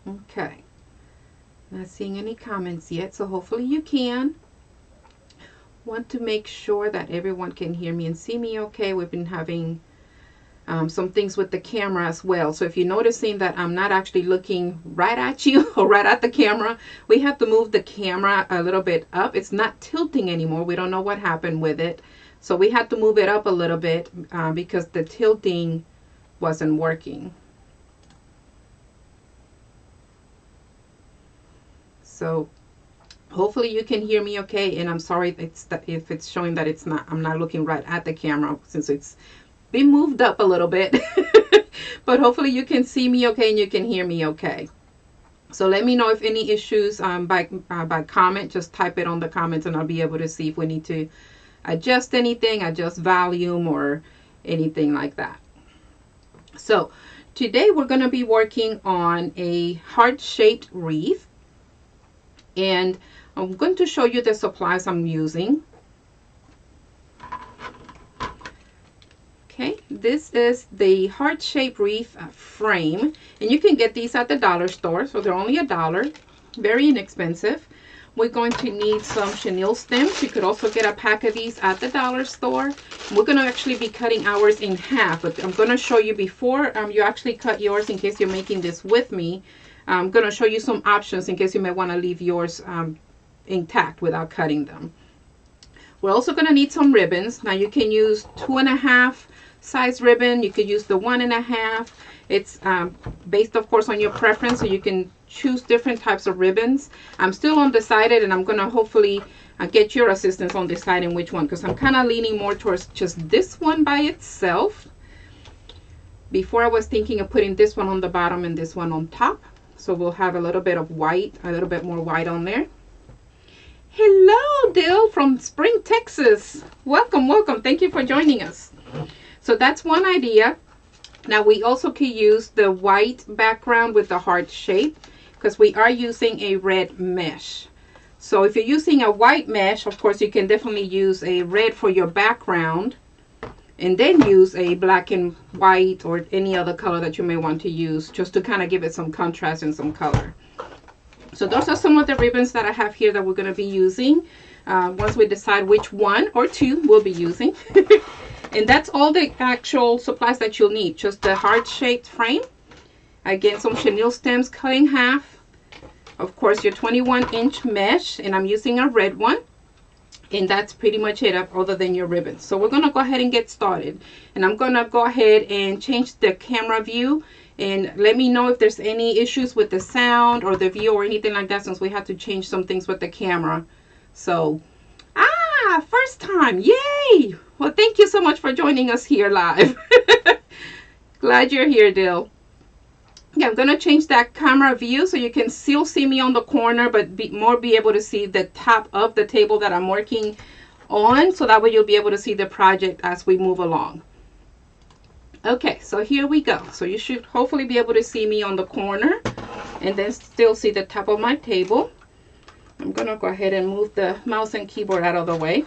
Okay. Not seeing any comments yet, so hopefully you can. Want to make sure that everyone can hear me and see me okay. We've been having some things with the camera as well. So if you're noticing that I'm not actually looking right at you or right at the camera, we have to move the camera a little bit up. It's not tilting anymore. We don't know what happened with it. So we had to move it up a little bit because the tilting wasn't working. So hopefully you can hear me okay, and I'm sorry if it's showing that I'm not looking right at the camera since it's been moved up a little bit. But hopefully you can see me okay and you can hear me okay. So let me know if any issues by comment. Just type it on the comments and I'll be able to see if we need to adjust anything, adjust volume or anything like that. So today we're going to be working on a heart-shaped wreath, and I'm going to show you the supplies I'm using. Okay, this is the heart-shaped wreath frame, and you can get these at the dollar store, so they're only $1, very inexpensive. We're going to need some chenille stems. You could also get a pack of these at the dollar store. We're going to actually be cutting ours in half, but I'm going to show you before you actually cut yours, in case you're making this with me. I'm going to show you some options in case you may want to leave yours intact without cutting them. We're also going to need some ribbons. Now you can use 2.5 size ribbon. You could use the 1.5. It's based, of course, on your preference, so you can choose different types of ribbons. I'm still undecided, and I'm going to hopefully get your assistance on deciding which one, because I'm kind of leaning more towards just this one by itself. Before I was thinking of putting this one on the bottom and this one on top. So we'll have a little bit of white, a little bit more white on there. Hello, Dill from Spring, Texas. Welcome, welcome. Thank you for joining us. So that's one idea. Now we also could use the white background with the heart shape, because we are using a red mesh. So if you're using a white mesh, of course, you can definitely use a red for your background, and then use a black and white or any other color that you may want to use, just to kind of give it some contrast and some color. So those are some of the ribbons that I have here that we're going to be using once we decide which one or two we'll be using. And that's all the actual supplies that you'll need. Just the heart-shaped frame. Again, some chenille stems cut in half. Of course, your 21-inch mesh, and I'm using a red one. And that's pretty much it, other than your ribbons. So we're going to go ahead and get started. And I'm going to go ahead and change the camera view. And let me know if there's any issues with the sound or the view or anything like that, since we had to change some things with the camera. So, first time. Yay! Well, thank you so much for joining us here live. Glad you're here, Dill. Yeah, I'm going to change that camera view so you can still see me on the corner, but be able to see the top of the table that I'm working on, so that way you'll be able to see the project as we move along. Okay, so here we go. So you should hopefully be able to see me on the corner and then still see the top of my table. I'm going to go ahead and move the mouse and keyboard out of the way,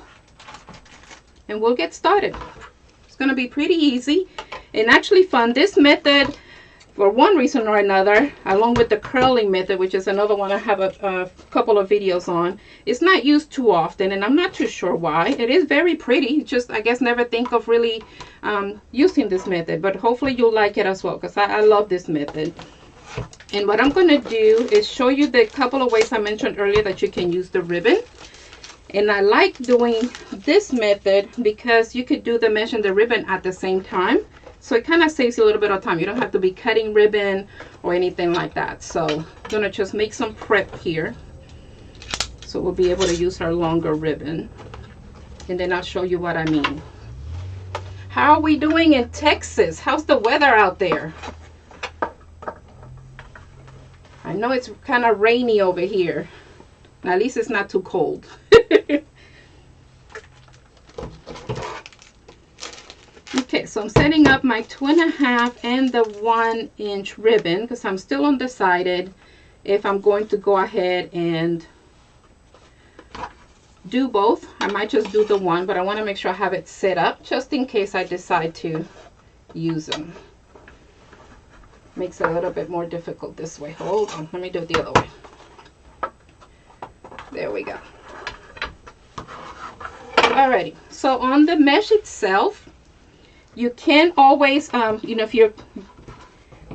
and we'll get started. It's going to be pretty easy and actually fun. This method, for one reason or another, along with the curling method, which is another one I have a couple of videos on, it's not used too often, and I'm not too sure why. It is very pretty, just I guess never think of really using this method, but hopefully you'll like it as well, because I love this method. And what I'm going to do is show you the couple of ways I mentioned earlier that you can use the ribbon. And I like doing this method because you could do the mesh and the ribbon at the same time. So it kind of saves you a little bit of time. You don't have to be cutting ribbon or anything like that. So I'm going to just make some prep here, so we'll be able to use our longer ribbon. And then I'll show you what I mean. How are we doing in Texas? How's the weather out there? I know it's kind of rainy over here. At least it's not too cold. Okay, so I'm setting up my 2.5 and the 1-inch ribbon, because I'm still undecided if I'm going to go ahead and do both. I might just do the one, but I want to make sure I have it set up just in case I decide to use them. Makes it a little bit more difficult this way. Hold on, let me do it the other way. There we go. Alrighty, so on the mesh itself, you can always, you know, if you're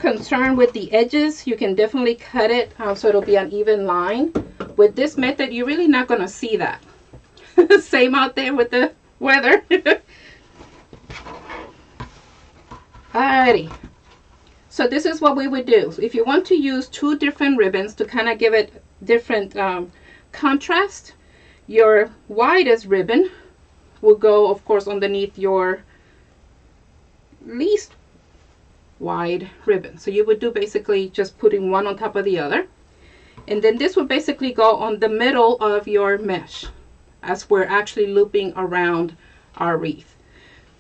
concerned with the edges, you can definitely cut it so it'll be an even line. With this method, you're really not going to see that. Same out there with the weather. Alrighty, so this is what we would do. If you want to use 2 different ribbons to kind of give it different contrast, your widest ribbon will go, of course, underneath your least wide ribbon. So you would do basically just putting one on top of the other, and then this would basically go on the middle of your mesh as we're actually looping around our wreath.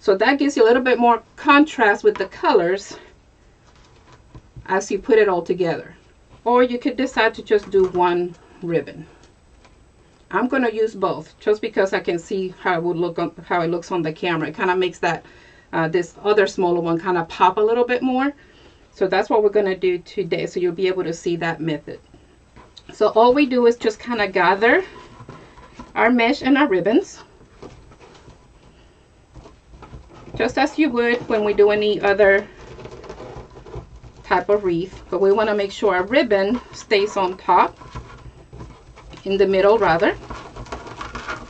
So that gives you a little bit more contrast with the colors as you put it all together. Or you could decide to just do one ribbon. I'm going to use both just because I can see how it would look on, how it looks on the camera. It kind of makes that this other smaller one kind of pop a little bit more. So that's what we're going to do today, so you'll be able to see that method. So all we do is just kind of gather our mesh and our ribbons, just as you would when we do any other type of wreath, but we want to make sure our ribbon stays on top, in the middle rather,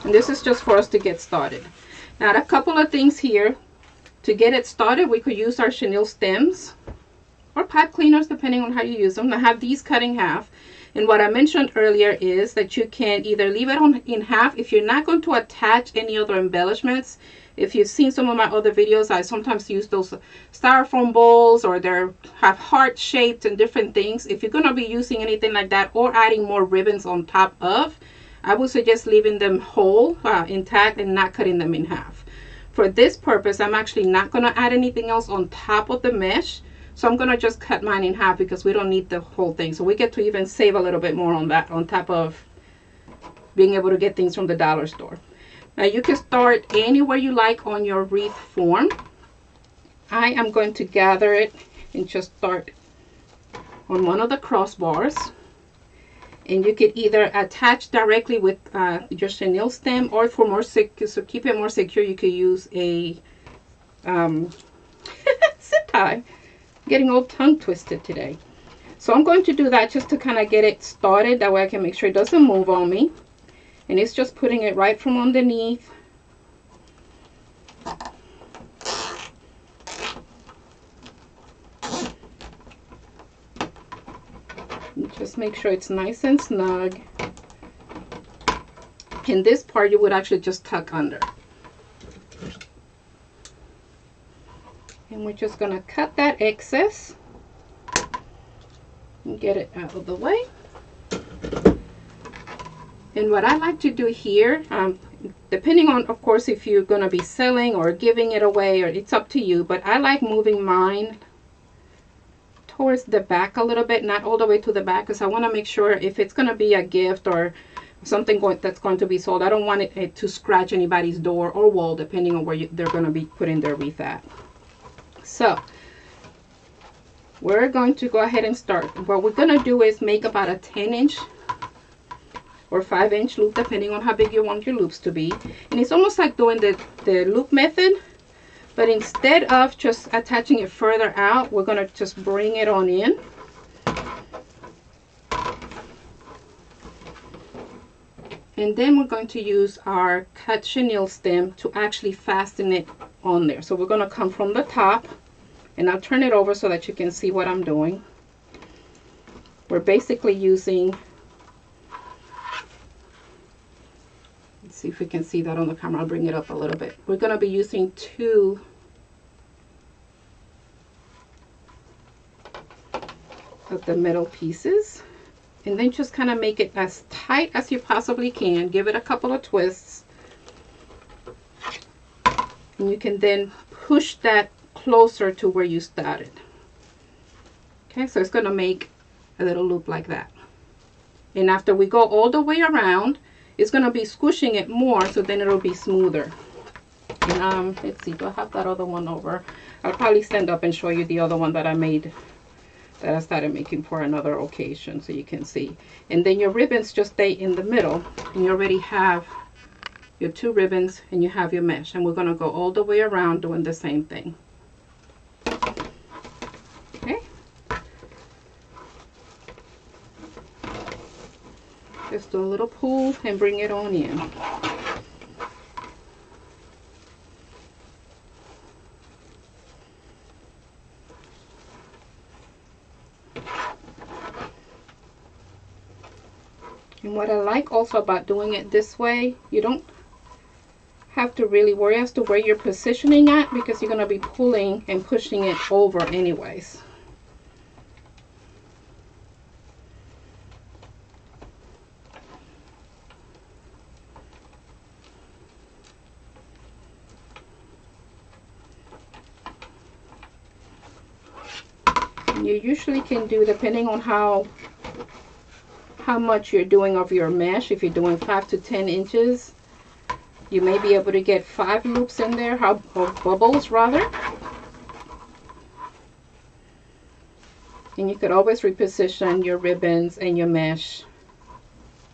and this is just for us to get started. Now, a couple of things here to get it started. We could use our chenille stems or pipe cleaners depending on how you use them. I have these cut in half, and what I mentioned earlier is that you can either leave it in half if you're not going to attach any other embellishments. If you've seen some of my other videos, I sometimes use those styrofoam bowls, or they have heart shaped and different things. If you're going to be using anything like that or adding more ribbons on top of, I would suggest leaving them whole, intact, and not cutting them in half. For this purpose, I'm actually not going to add anything else on top of the mesh. So I'm going to just cut mine in half because we don't need the whole thing. So we get to even save a little bit more on that, on top of being able to get things from the dollar store. Now you can start anywhere you like on your wreath form. I am going to gather it and just start on one of the crossbars. And you could either attach directly with your chenille stem, or for more so keep it more secure, you could use a zip tie. Getting all tongue twisted today. So I'm going to do that just to kind of get it started. That way I can make sure it doesn't move on me. And it's just putting it right from underneath. And just make sure it's nice and snug. And this part you would actually just tuck under. And we're just going to cut that excess and get it out of the way. And what I like to do here, depending on, of course, if you're going to be selling or giving it away, or it's up to you, but I like moving mine towards the back a little bit, not all the way to the back, because I want to make sure if it's going to be a gift or something that's going to be sold, I don't want it to scratch anybody's door or wall, depending on where they're going to be putting their wreath at. So we're going to go ahead and start. What we're going to do is make about a 10-inch or 5-inch loop, depending on how big you want your loops to be. And it's almost like doing the loop method, but instead of just attaching it further out, we're going to just bring it on in. And then we're going to use our cut chenille stem to actually fasten it on there. So we're going to come from the top, and I'll turn it over so that you can see what I'm doing. We're basically using, let's see if we can see that on the camera. I'll bring it up a little bit. We're going to be using 2 of the metal pieces, and then just kind of make it as tight as you possibly can. Give it a couple of twists, and you can then push that closer to where you started. Okay, so it's going to make a little loop like that. And after we go all the way around, it's going to be squishing it more, so then it'll be smoother. And let's see, do I have that other one over? I'll probably stand up and show you the other one that I made that I started making for another occasion, so you can see. And then your ribbons just stay in the middle, and you already have your 2 ribbons and you have your mesh, and we're going to go all the way around doing the same thing. Okay, just do a little pull and bring it on in. And what I like also about doing it this way, you don't have to really worry as to where you're positioning at, because you're going to be pulling and pushing it over anyways. And you usually can do, depending on how much you're doing of your mesh, if you're doing 5 to 10 inches, you may be able to get 5 loops in there, or bubbles rather. And you could always reposition your ribbons and your mesh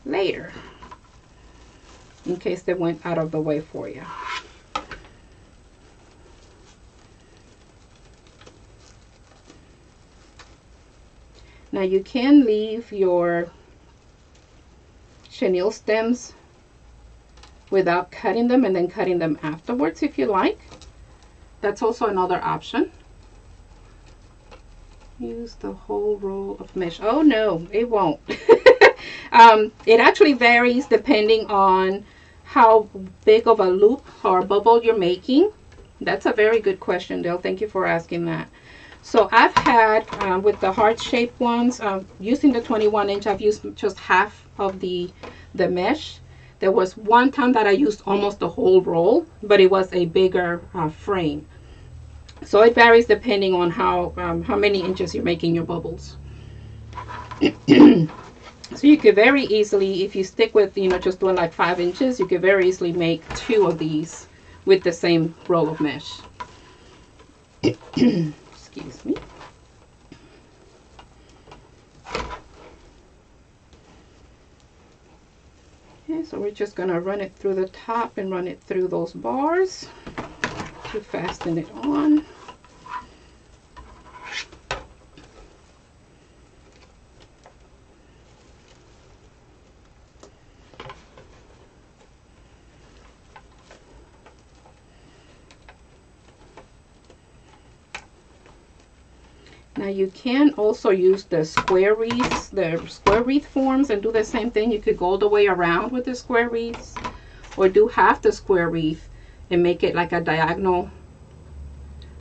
later, in case they went out of the way for you. Now you can leave your chenille stems without cutting them and then cutting them afterwards if you like. That's also another option. Use the whole roll of mesh. Oh no, it won't. It actually varies depending on how big of a loop or bubble you're making. That's a very good question, Dale. Thank you for asking that. So I've had, with the heart-shaped ones, using the 21-inch, I've used just half of the mesh. There was one time that I used almost the whole roll, but it was a bigger frame. So it varies depending on how many inches you're making your bubbles. So you could very easily, if you stick with, just doing like 5 inches, you could very easily make 2 of these with the same roll of mesh. Excuse me. Okay, so we're just going to run it through the top and run it through those bars to fasten it on. Now you can also use the square wreaths, the square wreath forms, and do the same thing. You could go all the way around with the square wreaths, or do half the square wreath and make it like a diagonal,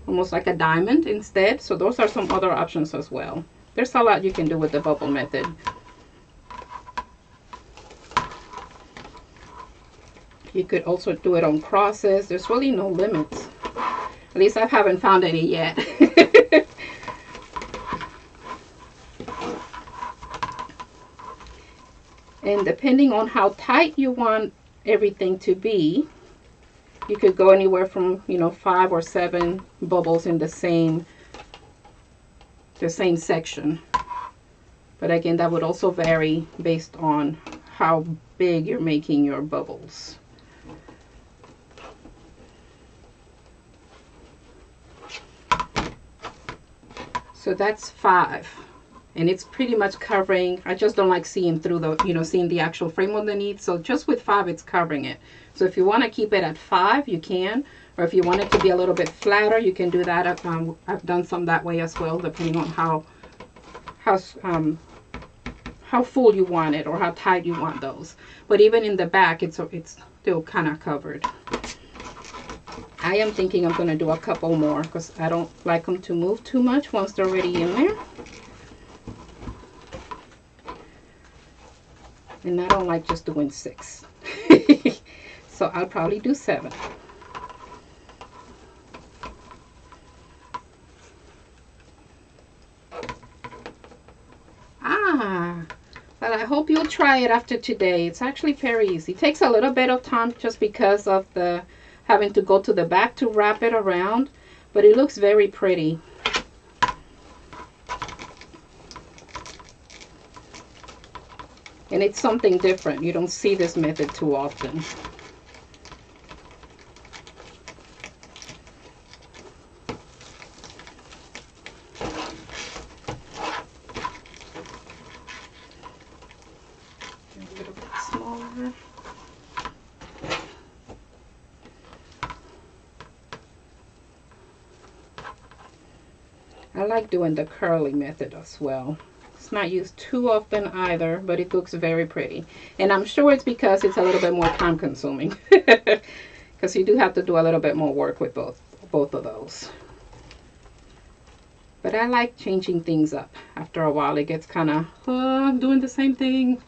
almost like a diamond instead. So those are some other options as well. There's a lot you can do with the bubble method. You could also do it on crosses. There's really no limits. At least I haven't found any yet. And depending on how tight you want everything to be, you could go anywhere from 5 or 7 bubbles in the same section. But again, that would also vary based on how big you're making your bubbles. So that's 5. And it's pretty much covering. I just don't like seeing through the, seeing the actual frame underneath. So just with 5, it's covering it. So if you want to keep it at 5, you can. Or if you want it to be a little bit flatter, you can do that. I've done some that way as well, depending on how full you want it or how tight you want those. But even in the back, it's still kind of covered. I am thinking I'm going to do a couple more because I don't like them to move too much once they're already in there. And I don't like just doing 6. So I'll probably do 7. Well, I hope you'll try it after today. It's actually very easy. It takes a little bit of time just because of the having to go to the back to wrap it around, but it looks very pretty. And it's something different. You don't see this method too often. A little bit smaller. I like doing the curly method as well. It's not used too often either, but it looks very pretty. And I'm sure it's because it's a little bit more time consuming. Because you do have to do a little bit more work with both of those. But I like changing things up. After a while it gets kind of, oh, I'm doing the same thing.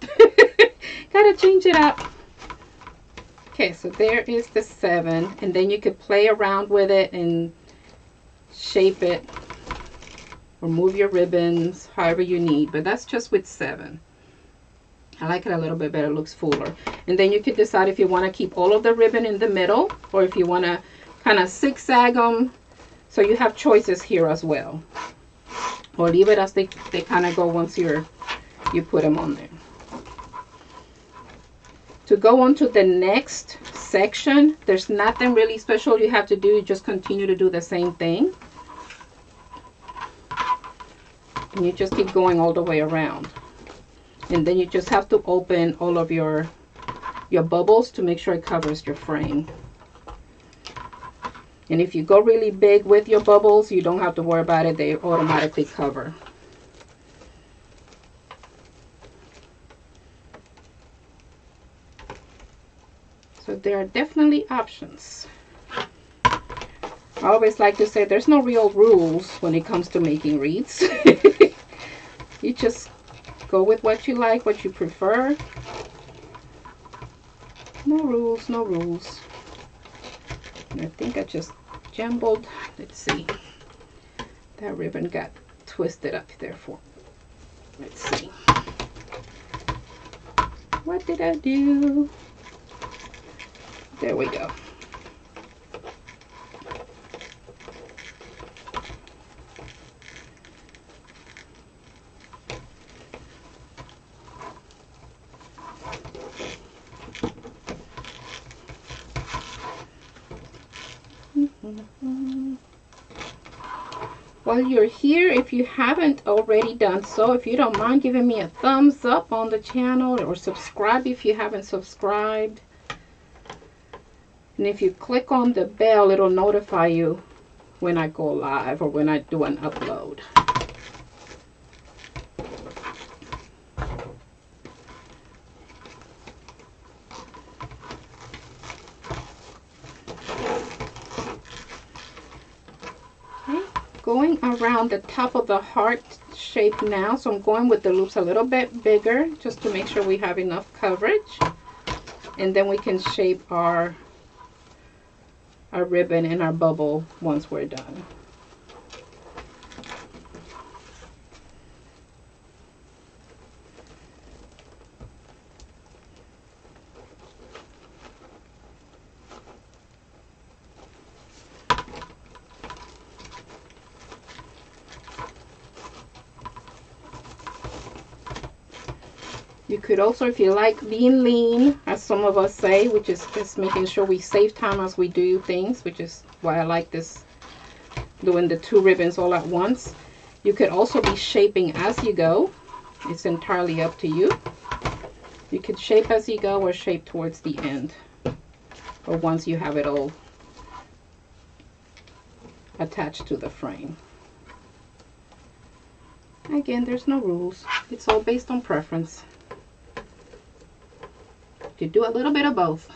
Gotta change it up. Okay, so there is the 7. And then you could play around with it and shape it. Or move your ribbons however you need, but that's just with 7. I like it a little bit better, it looks fuller. And then you could decide if you want to keep all of the ribbon in the middle or if you want to kind of zigzag them. So you have choices here as well. Or leave it as they kind of go once you put them on there. To go on to the next section, there's nothing really special you have to do. You just continue to do the same thing. And you just keep going all the way around. And then you just have to open all of your bubbles to make sure it covers your frame. And if you go really big with your bubbles, you don't have to worry about it. They automatically cover. So there are definitely options. I always like to say there's no real rules when it comes to making wreaths. You just go with what you like, what you prefer. No rules, no rules. And I think I just jumbled. Let's see. That ribbon got twisted up there for. Let's see. What did I do? There we go. While you're here, if you haven't already done so, if you don't mind giving me a thumbs up on the channel or subscribe if you haven't subscribed. And if you click on the bell, it'll notify you when I go live or when I do an upload. Going around the top of the heart shape now, so I'm going with the loops a little bit bigger just to make sure we have enough coverage, and then we can shape our ribbon and our bubble once we're done. You could also, if you like being lean, as some of us say, which is just making sure we save time as we do things, which is why I like this, doing the 2 ribbons all at once. You could also be shaping as you go. It's entirely up to you. You could shape as you go or shape towards the end, or once you have it all attached to the frame. Again, there's no rules. It's all based on preference. You do a little bit of both.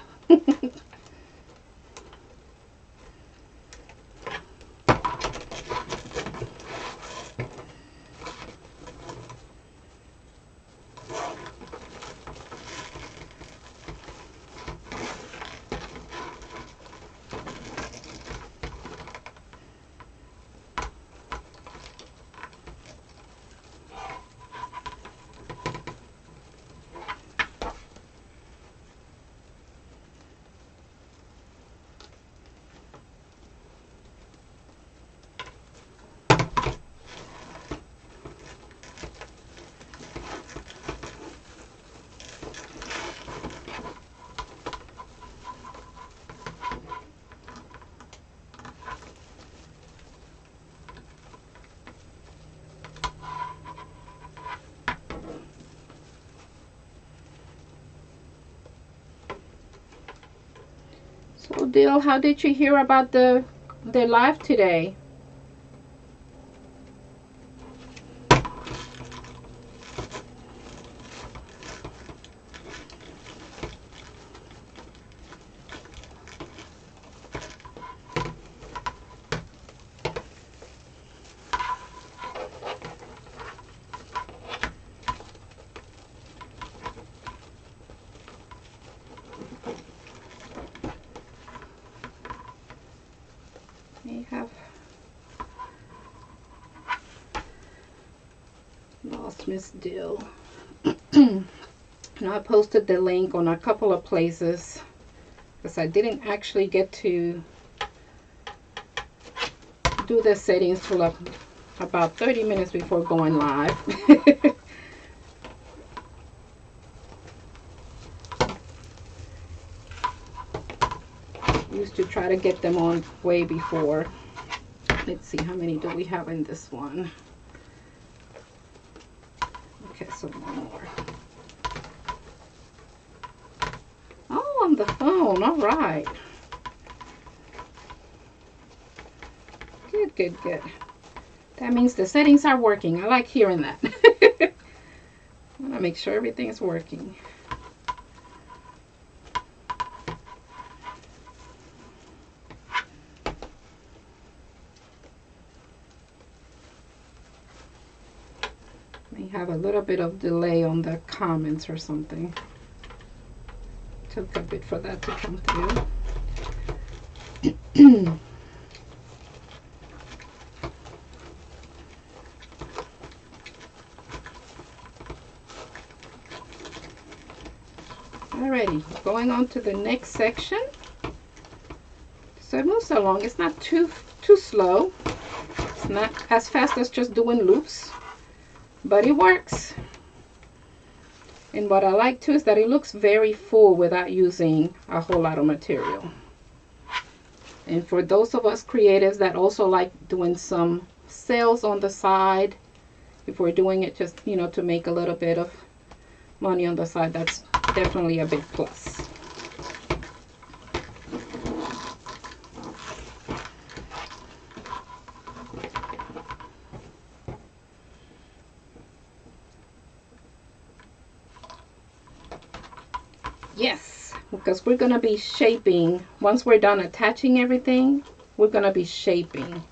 So Dill, how did you hear about the live today? We have lost Miss Dill. And I posted the link on a couple of places because I didn't actually get to do the settings till about 30 minutes before going live. Used to try to get them on way before. Let's see, how many do we have in this one? Okay, so one more. Oh, on the phone. All right. Good, good, good. That means the settings are working. I like hearing that. I want to make sure everything's working. May have a little bit of delay on the comments or something. Took a bit for that to come through. Alrighty, going on to the next section. So it moves along. It's not too slow. It's not as fast as just doing loops, but it works. And what I like too is that it looks very full without using a whole lot of material. And for those of us creatives that also like doing some sales on the side, if we're doing it just, you know, to make a little bit of money on the side, that's definitely a big plus. Yes, because we're going to be shaping. Once we're done attaching everything, we're going to be shaping.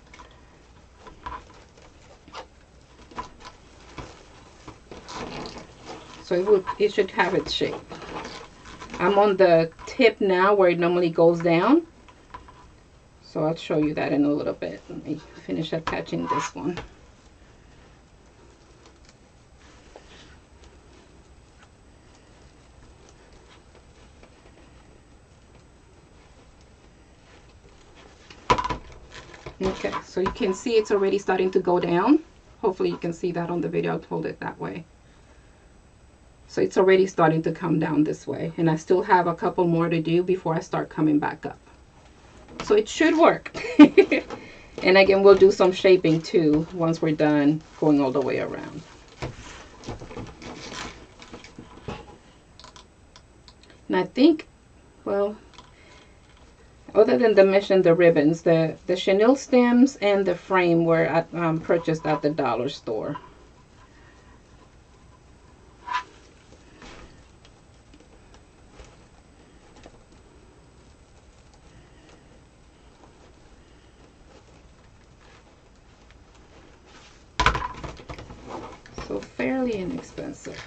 So it should have its shape. I'm on the tip now where it normally goes down. So I'll show you that in a little bit. Let me finish attaching this one. Okay, so you can see it's already starting to go down. Hopefully you can see that on the video. I'll hold it that way. So it's already starting to come down this way. And I still have a couple more to do before I start coming back up. So it should work. And again, we'll do some shaping too once we're done going all the way around. And I think, well, other than the mesh and the ribbons, the chenille stems and the frame were purchased at the dollar store. So fairly inexpensive.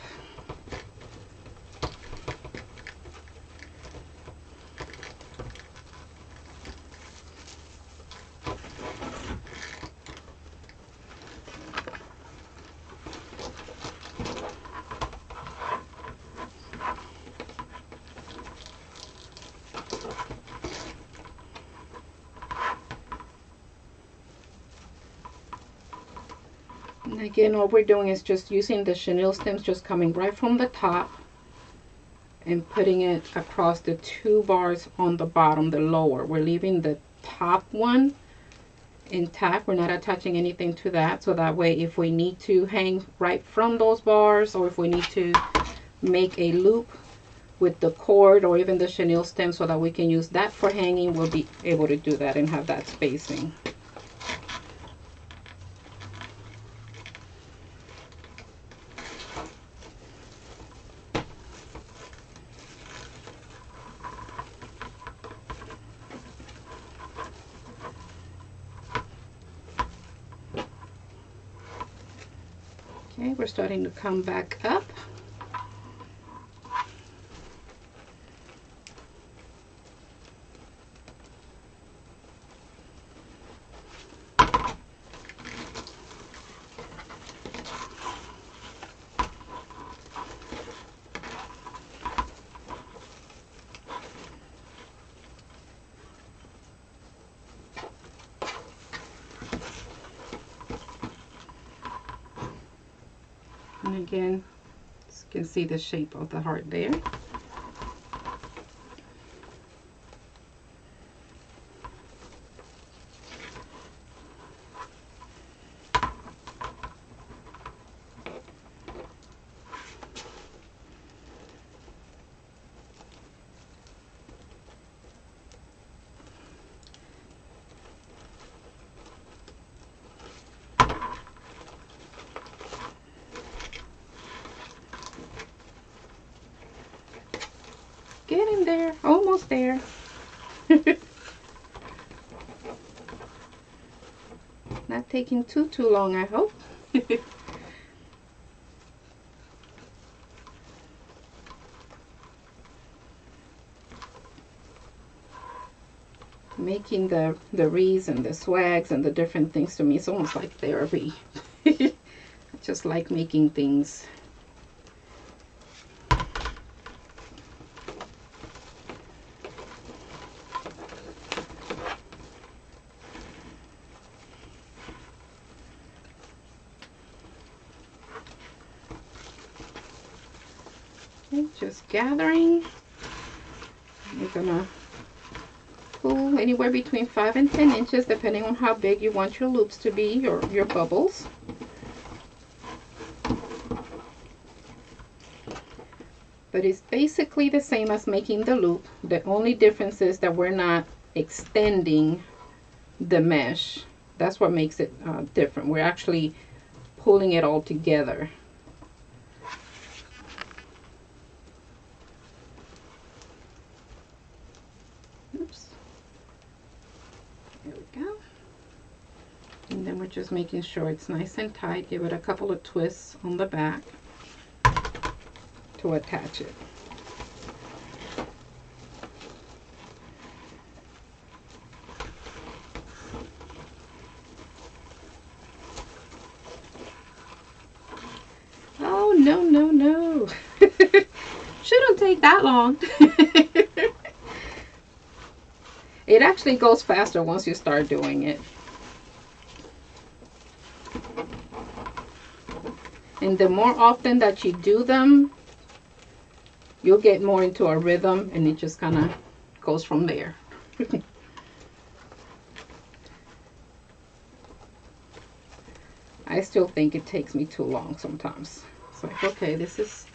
And again, all we're doing is just using the chenille stems, just coming right from the top and putting it across the two bars on the bottom, the lower. We're leaving the top one intact. We're not attaching anything to that, so that way if we need to hang right from those bars, or if we need to make a loop, with the cord or even the chenille stem so that we can use that for hanging, we'll be able to do that and have that spacing. Okay, we're starting to come back up. And again, you can see the shape of the heart there. Getting there, almost there. Not taking too long, I hope. Making the wreaths and the swags and the different things, to me, it's almost like therapy. I just like making things. Just gathering. You're gonna pull anywhere between 5 and 10 inches depending on how big you want your loops to be, or your bubbles. But it's basically the same as making the loop. The only difference is that we're not extending the mesh. That's what makes it different. We're actually pulling it all together. And then we're just making sure it's nice and tight. Give it a couple of twists on the back to attach it. Oh, no, no, no. Shouldn't take that long. It actually goes faster once you start doing it. And the more often that you do them, you'll get more into a rhythm, and it just kind of goes from there. I still think it takes me too long sometimes. It's like, okay, this is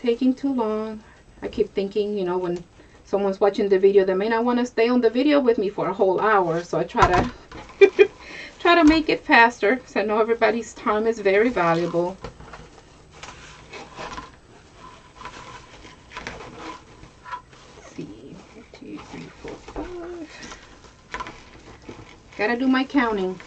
taking too long. I keep thinking, you know, when someone's watching the video, they may not want to stay on the video with me for a whole hour, so I try to try to make it faster, because I know everybody's time is very valuable. Let's see, 1, 2, 3, 4, 5. Gotta do my counting.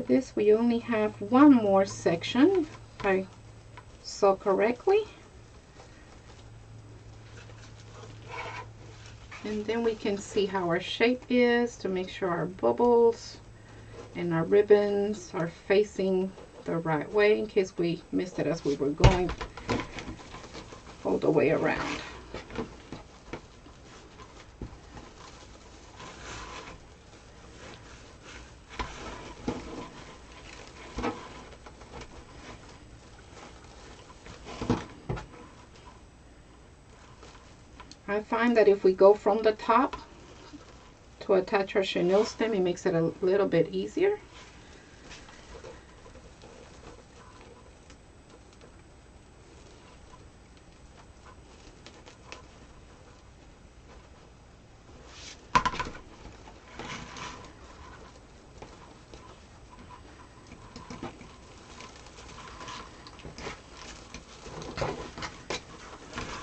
this we only have one more section, if I saw correctly. And then we can see how our shape is to make sure our bubbles and our ribbons are facing the right way, in case we missed it as we were going all the way around. I find that if we go from the top to attach our chenille stem, it makes it a little bit easier.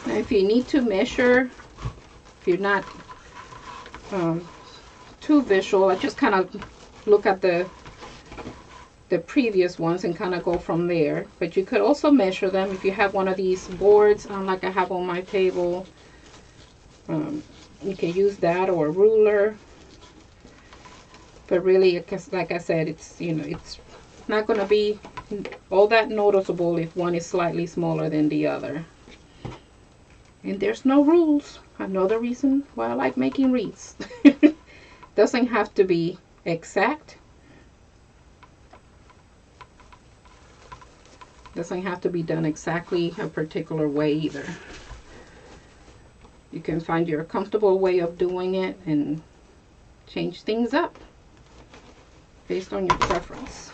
Now, if you need to measure, if you're not too visual, I just kind of look at the previous ones and kind of go from there. But you could also measure them if you have one of these boards, like I have on my table. You can use that, or a ruler. But really, like I said, it's, you know, it's not going to be all that noticeable if one is slightly smaller than the other. And there's no rules. Another reason why I like making wreaths. Doesn't have to be exact. Doesn't have to be done exactly a particular way either. You can find your comfortable way of doing it and change things up based on your preference.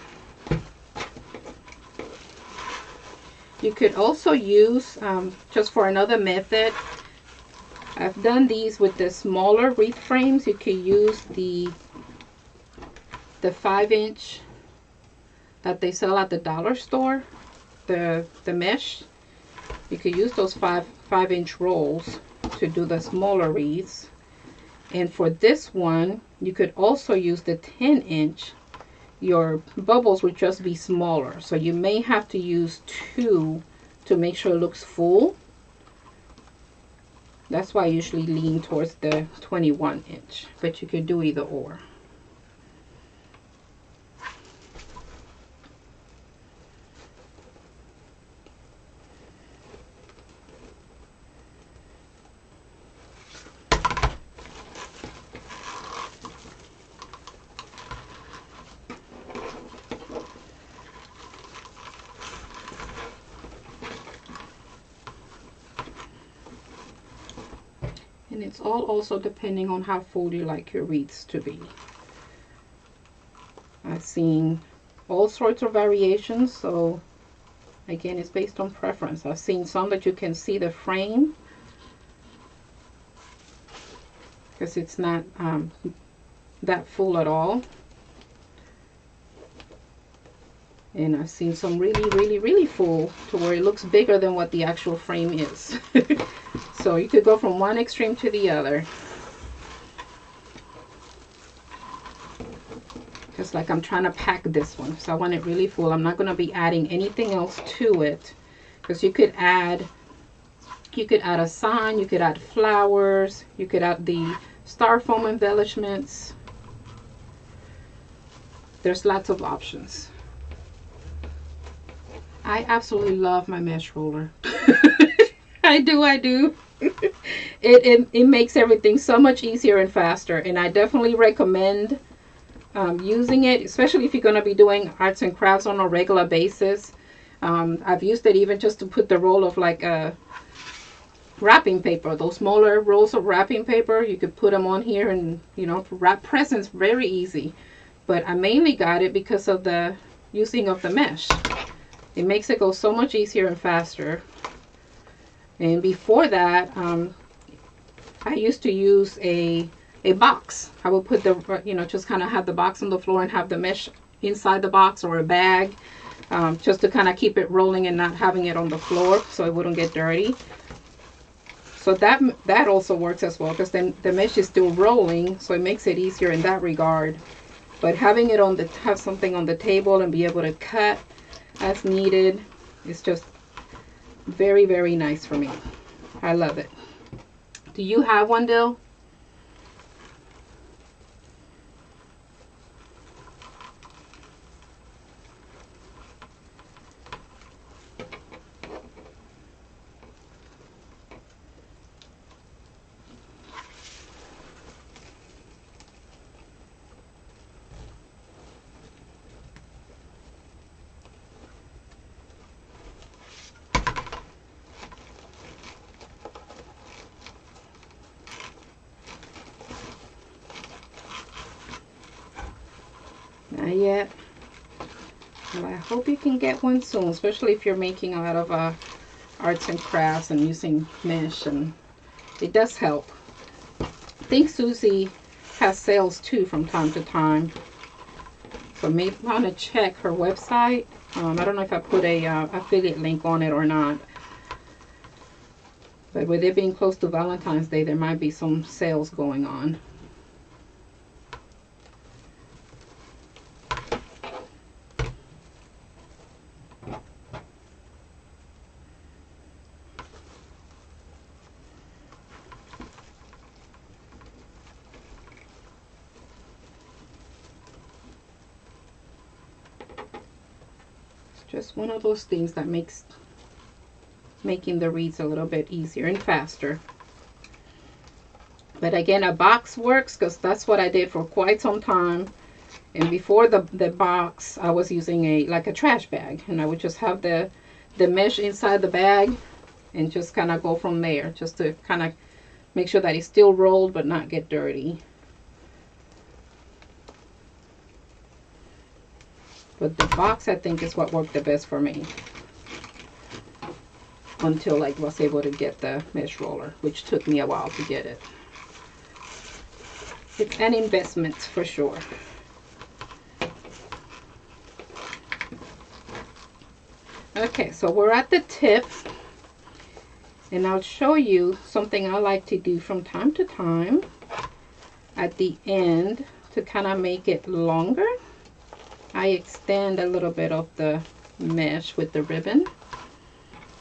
You could also use, just for another method, I've done these with the smaller wreath frames. You could use the 5-inch that they sell at the dollar store, the mesh. You could use those 5-inch rolls to do the smaller wreaths. And for this one, you could also use the 10-inch. Your bubbles would just be smaller, so you may have to use 2 to make sure it looks full. That's why I usually lean towards the 21-inch, but you could do either or. And it's all also depending on how full you like your wreaths to be. I've seen all sorts of variations, so again, it's based on preference. I've seen some that you can see the frame because it's not that full at all. And I've seen some really full to where it looks bigger than what the actual frame is. So you could go from one extreme to the other. Just like I'm trying to pack this one, so I want it really full. I'm not going to be adding anything else to it, because you could add a sign, you could add flowers, you could add the styrofoam embellishments. There's lots of options. I absolutely love my mesh roller. I do. It makes everything so much easier and faster, and I definitely recommend using it, especially if you're going to be doing arts and crafts on a regular basis. I've used it even just to put the roll of like wrapping paper, those smaller rolls of wrapping paper. You could put them on here and, you know, wrap presents very easy. But I mainly got it because of the using of the mesh. It makes it go so much easier and faster. And before that, I used to use a box. I would put the, you know, just kind of have the box on the floor and have the mesh inside the box, or a bag, just to kind of keep it rolling and not having it on the floor so it wouldn't get dirty. So that also works as well, because then the mesh is still rolling, so it makes it easier in that regard. But having it on the, have something on the table and be able to cut as needed is just very, very nice for me. I love it. Do you have one, Dill? Not yet. Well, I hope you can get one soon, especially if you're making a lot of arts and crafts and using mesh, and it does help. I think Susie has sales too from time to time, so maybe want to check her website. I don't know if I put a affiliate link on it or not, but with it being close to Valentine's Day, there might be some sales going on. Just one of those things that makes making the wreaths a little bit easier and faster. But again, a box works because that's what I did for quite some time. And before the box, I was using like a trash bag, and I would just have the mesh inside the bag and just kind of go from there, just to kind of make sure that it's still rolled but not get dirty. But the box, I think, is what worked the best for me until I was able to get the mesh roller, which took me a while to get it. It's an investment for sure. Okay, so we're at the tip, and I'll show you something I like to do from time to time at the end to kind of make it longer. I extend a little bit of the mesh with the ribbon,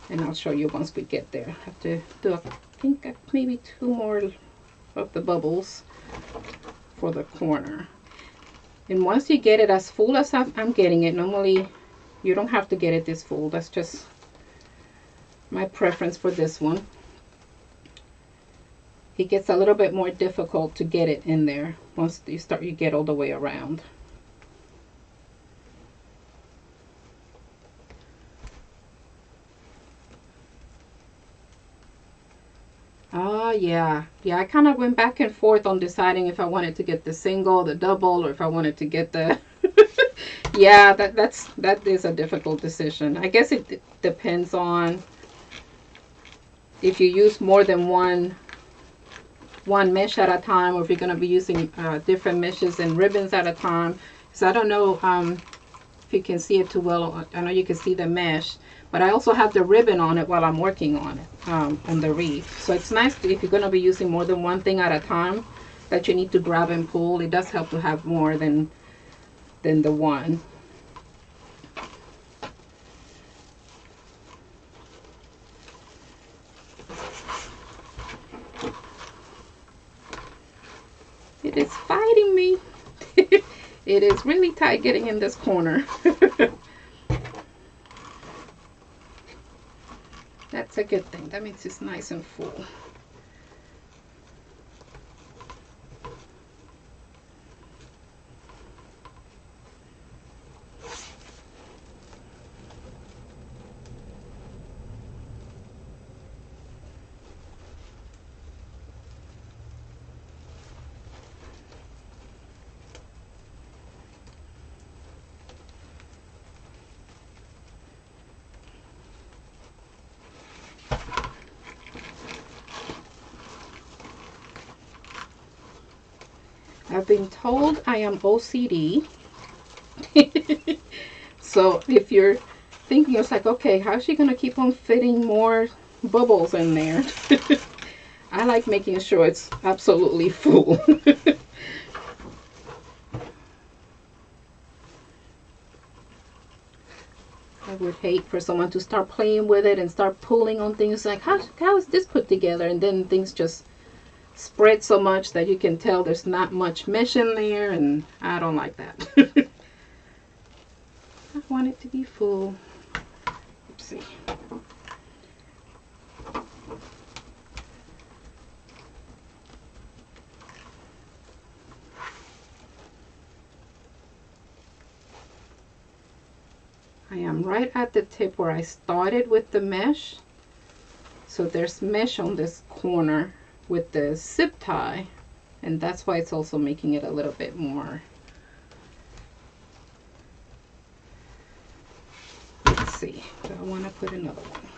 and I'll show you once we get there. I have to do, I think, maybe 2 more of the bubbles for the corner. And once you get it as full as I'm getting it, normally you don't have to get it this full. That's just my preference for this one. It gets a little bit more difficult to get it in there once you get all the way around. Yeah, I kind of went back and forth on deciding if I wanted to get the single, the double, or if I wanted to get the yeah, that is a difficult decision. I guess it depends on if you use more than one mesh at a time, or if you're going to be using different meshes and ribbons at a time. So I don't know if you can see it too well. I know you can see the mesh, but I also have the ribbon on it while I'm working on it, on the wreath. So it's nice if you're going to be using more than one thing at a time that you need to grab and pull. It does help to have more than the one. It is fighting me. It is really tight getting in this corner. That's a good thing. That means it's nice and full. I've been told I am OCD. So if you're thinking, it's like, okay, how's she gonna keep on fitting more bubbles in there? I like making sure it's absolutely full. hate for someone to start playing with it and start pulling on things like, how is this put together? And then things just spread so much that you can tell there's not much mesh in there, and I don't like that. I want it to be full. Oopsie. I am right at the tip where I started with the mesh. So there's mesh on this corner with the zip tie, and that's why it's also making it a little bit more. Let's see, do I want to put another one?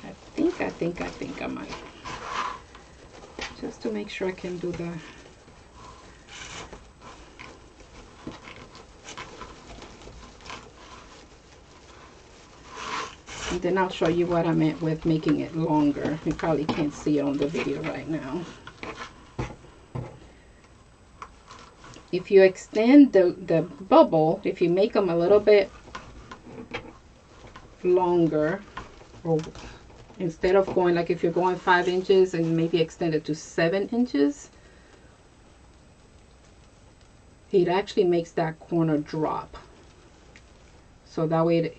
I think I might. Just to make sure I can do the and then I'll show you what I meant with making it longer. You probably can't see it on the video right now. If you extend the bubble, if you make them a little bit longer, or instead of going, like if you're going 5 inches and maybe extend it to 7 inches, it actually makes that corner drop. So that way it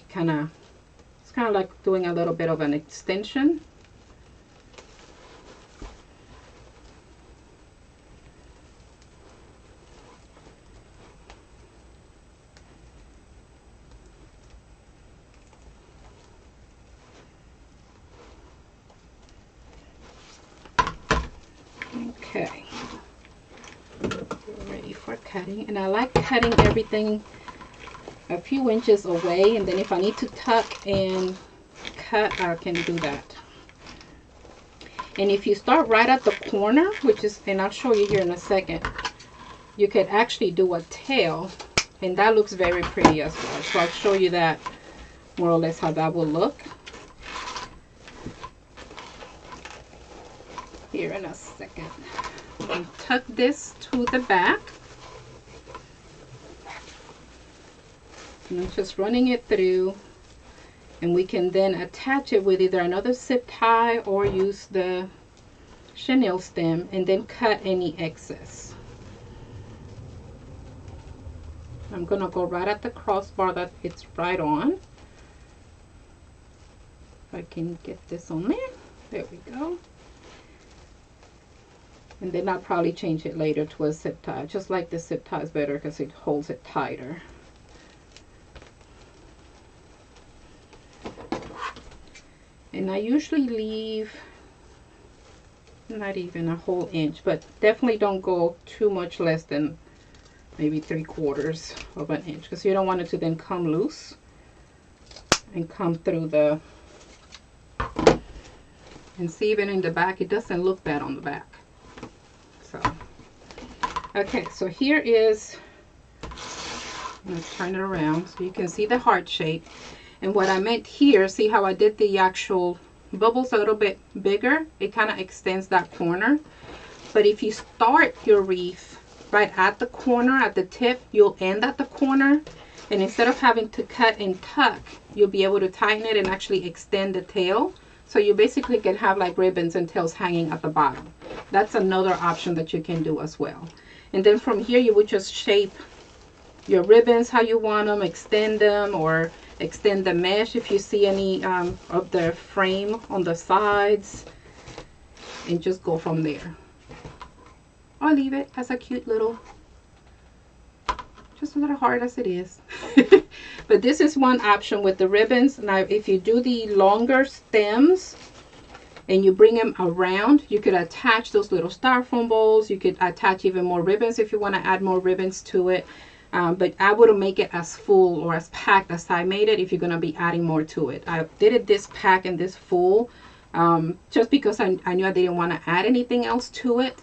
it's kind of like doing a little bit of an extension. Okay, we're ready for cutting, and I like cutting everything a few inches away, and then if I need to tuck and cut, I can do that. And if you start right at the corner, which is, and I'll show you here in a second, you could actually do a tail, and that looks very pretty as well. So I'll show you that more or less how that will look here in a second. And tuck this to the back. And I'm just running it through, and we can then attach it with either another zip tie or use the chenille stem and then cut any excess. I'm going to go right at the crossbar that it's right on. If I can get this on there. There we go. And then I'll probably change it later to a zip tie. Just like the zip tie is better because it holds it tighter. And I usually leave not even a whole inch, but definitely don't go too much less than maybe 3/4 of an inch, because you don't want it to then come loose and come through the, and see, even in the back, it doesn't look bad on the back. So, okay, so here is, I'm going to turn it around so you can see the heart shape. And what I meant here, see how I did the actual bubbles a little bit bigger? It kind of extends that corner. But if you start your wreath right at the corner, at the tip, you'll end at the corner. And instead of having to cut and tuck, you'll be able to tighten it and actually extend the tail. So you basically can have like ribbons and tails hanging at the bottom. That's another option that you can do as well. And then from here, you would just shape your ribbons how you want them, extend them, or extend the mesh if you see any of the frame on the sides, and just go from there. Or leave it as a cute little, just a little hard as it is. But this is one option with the ribbons. Now if you do the longer stems and you bring them around, you could attach those little styrofoam bowls. You could attach even more ribbons if you want to add more ribbons to it. But I wouldn't make it as full or as packed as I made it if you're going to be adding more to it. I did it this pack and this full just because I knew I didn't want to add anything else to it.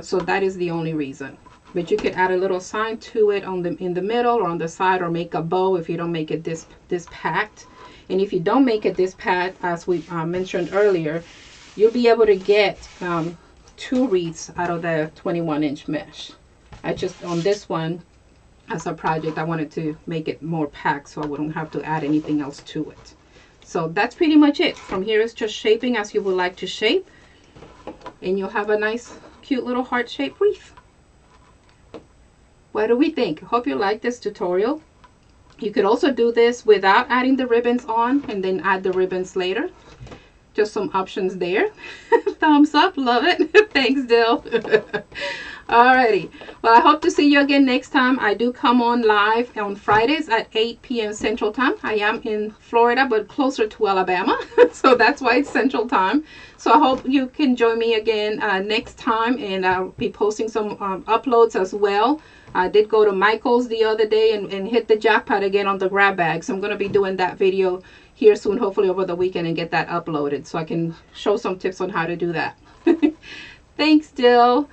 So that is the only reason. But you could add a little sign to it on in the middle or on the side, or make a bow if you don't make it this packed. And if you don't make it this packed, as we mentioned earlier, you'll be able to get 2 wreaths out of the 21-inch mesh. I just, on this one, as a project. I wanted to make it more packed so I wouldn't have to add anything else to it. So that's pretty much it. From here is just shaping as you would like to shape, and you'll have a nice cute little heart-shaped wreath. What do we think? Hope you like this tutorial. You could also do this without adding the ribbons on and then add the ribbons later. Just some options there. Thumbs up, love it. Thanks, Dill. Alrighty, well, I hope to see you again next time. I do come on live on Fridays at 8 p.m. Central Time. I am in Florida, but closer to Alabama, so that's why it's Central Time. So I hope you can join me again next time, and I'll be posting some uploads as well. I did go to Michael's the other day and hit the jackpot again on the grab bag, so I'm going to be doing that video here soon, hopefully over the weekend, and get that uploaded so I can show some tips on how to do that. Thanks, Dill.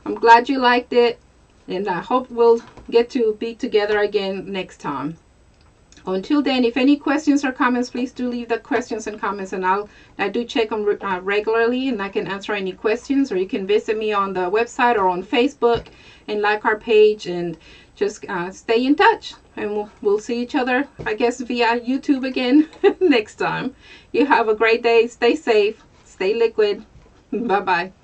I'm glad you liked it, and I hope we'll get to be together again next time. Until then, if any questions or comments, please do leave the questions and comments, and I do check them regularly, and I can answer any questions. Or you can visit me on the website or on Facebook and like our page, and just stay in touch. And we'll see each other, I guess, via YouTube again next time. You have a great day. Stay safe. Stay liquid. Bye-bye.